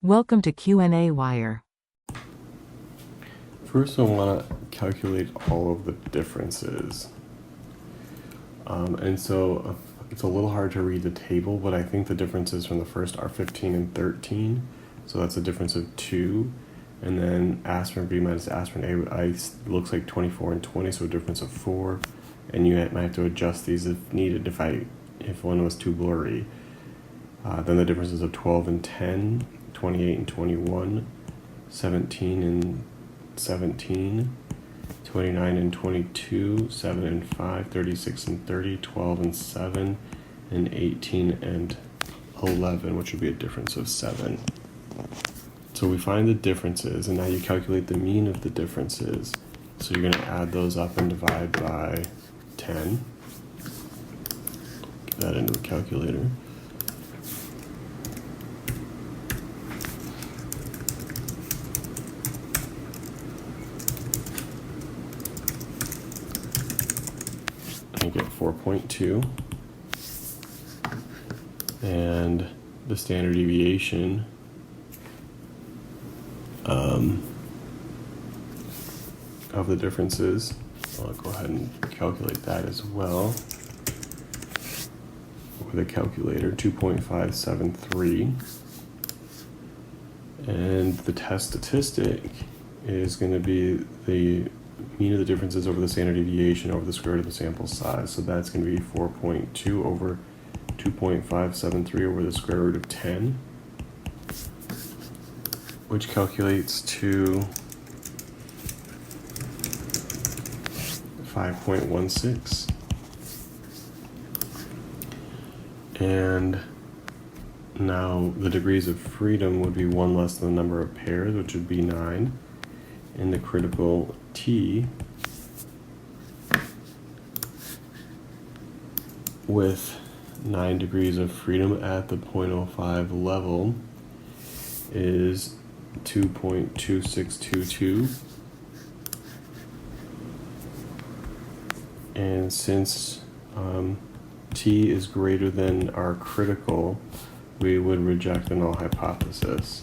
Welcome to qnawire. First, I want to calculate all of the differences. It's a little hard to read the table, but I think the differences from the first are 15 and 13. So that's a difference of 2. And then aspirin B minus aspirin A looks like 24 and 20, so a difference of 4. And you might have to adjust these if needed if one was too blurry. Then the differences of 12 and 10, 28 and 21, 17 and 17, 29 and 22, 7 and 5, 36 and 30, 12 and 7, and 18 and 11, which would be a difference of 7. So we find the differences, and now you calculate the mean of the differences. So you're going to add those up and divide by 10. Get that into a calculator. You get 4.2, and the standard deviation of the differences, I'll go ahead and calculate that as well with a calculator, 2.573, and the test statistic is going to be the mean of the differences over the standard deviation over the square root of the sample size. So that's going to be 4.2 over 2.573 over the square root of 10, which calculates to 5.16. And now the degrees of freedom would be 1 less than the number of pairs, which would be 9. And the critical T with 9 degrees of freedom at the 0.05 level is 2.2622. And since T is greater than our critical, we would reject the null hypothesis.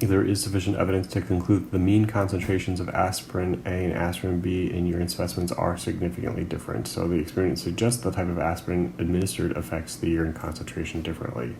There is sufficient evidence to conclude that the mean concentrations of aspirin A and aspirin B in urine specimens are significantly different. So the experiment suggests the type of aspirin administered affects the urine concentration differently.